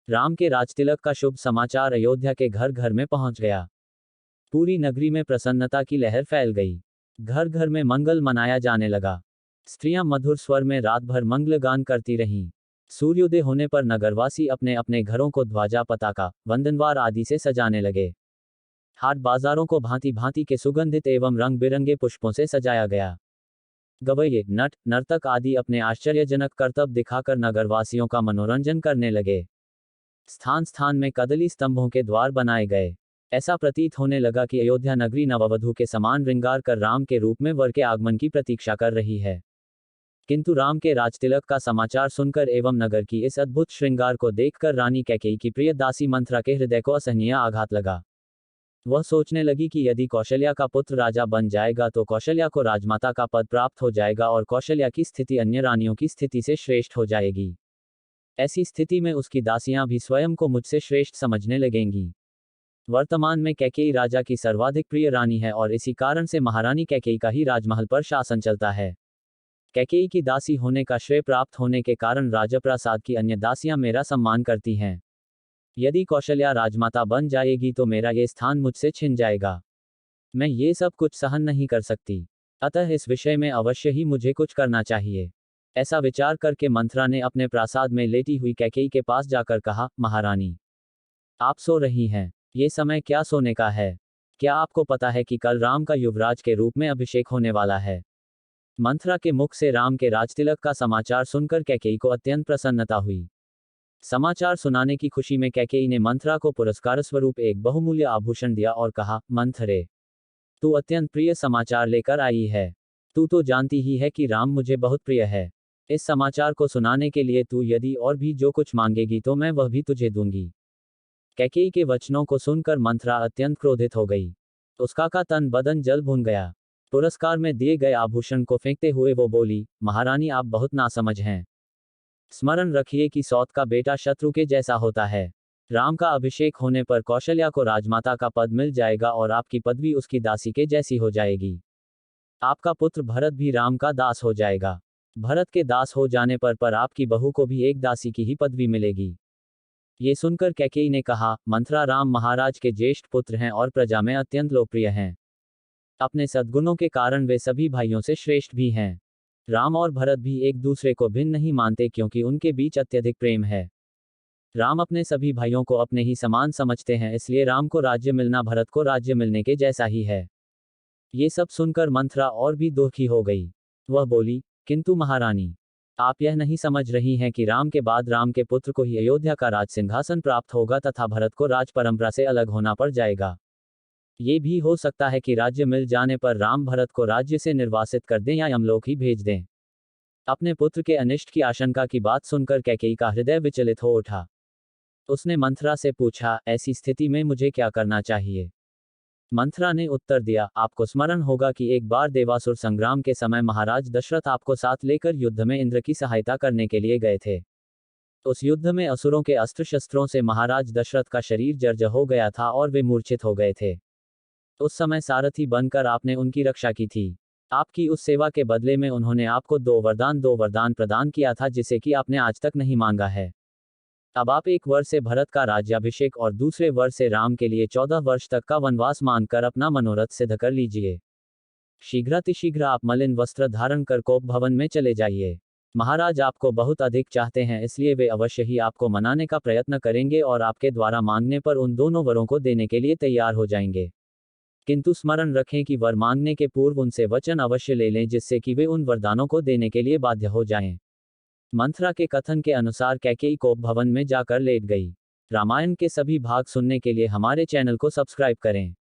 राम के राजतिलक का शुभ समाचार अयोध्या के घर घर में पहुंच गया। पूरी नगरी में प्रसन्नता की लहर फैल गई। घर घर में मंगल मनाया जाने लगा। स्त्रियां मधुर स्वर में रात भर मंगलगान करती रहीं। सूर्योदय होने पर नगरवासी अपने अपने घरों को ध्वजा पताका वंदनवार आदि से सजाने लगे। हाट बाजारों को भांति भांति के सुगंधित एवं रंग बिरंगे पुष्पों से सजाया गया। गवैये, नट, नर्तक आदि अपने आश्चर्यजनक करतब दिखाकर नगरवासियों का मनोरंजन करने लगे। स्थान स्थान में कदली स्तंभों के द्वार बनाए गए। ऐसा प्रतीत होने लगा कि अयोध्या नगरी नववधू के समान श्रृंगार कर राम के रूप में वर के आगमन की प्रतीक्षा कर रही है। किंतु राम के राजतिलक का समाचार सुनकर एवं नगर की इस अद्भुत श्रृंगार को देखकर रानी कैकेयी की प्रिय दासी मंथरा के हृदय को असहनीय आघात लगा। वह सोचने लगी कि यदि कौशल्या का पुत्र राजा बन जाएगा तो कौशल्या को राजमाता का पद प्राप्त हो जाएगा और कौशल्या की स्थिति अन्य रानियों की स्थिति से श्रेष्ठ हो जाएगी। ऐसी स्थिति में उसकी दासियां भी स्वयं को मुझसे श्रेष्ठ समझने लगेंगी। वर्तमान में कैकेयी राजा की सर्वाधिक प्रिय रानी है और इसी कारण से महारानी कैकेयी का ही राजमहल पर शासन चलता है। कैकेयी की दासी होने का श्रेय प्राप्त होने के कारण राजप्रासाद की अन्य दासियां मेरा सम्मान करती हैं। यदि कौशल्या राजमाता बन जाएगी तो मेरा ये स्थान मुझसे छिन जाएगा। मैं ये सब कुछ सहन नहीं कर सकती। अतः इस विषय में अवश्य ही मुझे कुछ करना चाहिए। ऐसा विचार करके मंथरा ने अपने प्रासाद में लेटी हुई कैकेयी के पास जाकर कहा, महारानी, आप सो रही हैं। ये समय क्या सोने का है? क्या आपको पता है कि कल राम का युवराज के रूप में अभिषेक होने वाला है? मंथरा के मुख से राम के राजतिलक का समाचार सुनकर कैकेयी को अत्यंत प्रसन्नता हुई। समाचार सुनाने की खुशी में कैकेयी ने मंथरा को पुरस्कार स्वरूप एक बहुमूल्य आभूषण दिया और कहा, मंथरे, तू अत्यंत प्रिय समाचार लेकर आई है। तू तो जानती ही है कि राम मुझे बहुत प्रिय है। इस समाचार को सुनाने के लिए तू यदि और भी जो कुछ मांगेगी तो मैं वह भी तुझे दूंगी। कैकेयी के वचनों को सुनकर मंथरा अत्यंत क्रोधित हो गई। उसका का तन बदन जल भून गया। पुरस्कार में दिए गए आभूषण को फेंकते हुए वो बोली, महारानी, आप बहुत नासमझ हैं। स्मरण रखिए कि सौत का बेटा शत्रु के जैसा होता है। राम का अभिषेक होने पर कौशल्या को राजमाता का पद मिल जाएगा और आपकी पदवी उसकी दासी के जैसी हो जाएगी। आपका पुत्र भरत भी राम का दास हो जाएगा। भरत के दास हो जाने पर आपकी बहू को भी एक दासी की ही पदवी मिलेगी। ये सुनकर कैकेयी ने कहा, मंथरा, राम महाराज के ज्येष्ठ पुत्र हैं और प्रजा में अत्यंत लोकप्रिय हैं। अपने सद्गुणों के कारण वे सभी भाइयों से श्रेष्ठ भी हैं। राम और भरत भी एक दूसरे को भिन्न नहीं मानते क्योंकि उनके बीच अत्यधिक प्रेम है। राम अपने सभी भाइयों को अपने ही समान समझते हैं, इसलिए राम को राज्य मिलना भरत को राज्य मिलने के जैसा ही है। ये सब सुनकर मंथरा और भी दुखी हो गई। वह बोली, किंतु महारानी, आप यह नहीं समझ रही हैं कि राम के बाद राम के पुत्र को ही अयोध्या का राज सिंहासन प्राप्त होगा तथा भरत को राज परंपरा से अलग होना पड़ जाएगा। ये भी हो सकता है कि राज्य मिल जाने पर राम भरत को राज्य से निर्वासित कर दें या यमलोक ही भेज दें। अपने पुत्र के अनिष्ट की आशंका की बात सुनकर कैकेयी का हृदय विचलित हो उठा। उसने मंथरा से पूछा, ऐसी स्थिति में मुझे क्या करना चाहिए? मंथरा ने उत्तर दिया, आपको स्मरण होगा कि एक बार देवासुर संग्राम के समय महाराज दशरथ आपको साथ लेकर युद्ध में इंद्र की सहायता करने के लिए गए थे। उस युद्ध में असुरों के अस्त्र शस्त्रों से महाराज दशरथ का शरीर जर्जर हो गया था और वे मूर्छित हो गए थे। उस समय सारथी बनकर आपने उनकी रक्षा की थी। आपकी उस सेवा के बदले में उन्होंने आपको दो वरदान प्रदान किया था जिसे कि आपने आज तक नहीं मांगा है। अब आप एक वर्ष से भरत का राज्याभिषेक और दूसरे वर्ष से राम के लिए 14 वर्ष तक का वनवास मांगकर अपना मनोरथ सिद्ध कर लीजिए। शीघ्रातिशीघ्र आप मलिन वस्त्र धारण कर कोप भवन में चले जाइए। महाराज आपको बहुत अधिक चाहते हैं, इसलिए वे अवश्य ही आपको मनाने का प्रयत्न करेंगे और आपके द्वारा मांगने पर उन दोनों वरों को देने के लिए तैयार हो जाएंगे। किंतु स्मरण रखें कि वर मांगने के पूर्व उनसे वचन अवश्य ले लें जिससे कि वे उन वरदानों को देने के लिए बाध्य हो जाएं। मंथरा के कथन के अनुसार कैकेयी कोप भवन में जाकर लेट गई। रामायण के सभी भाग सुनने के लिए हमारे चैनल को सब्सक्राइब करें।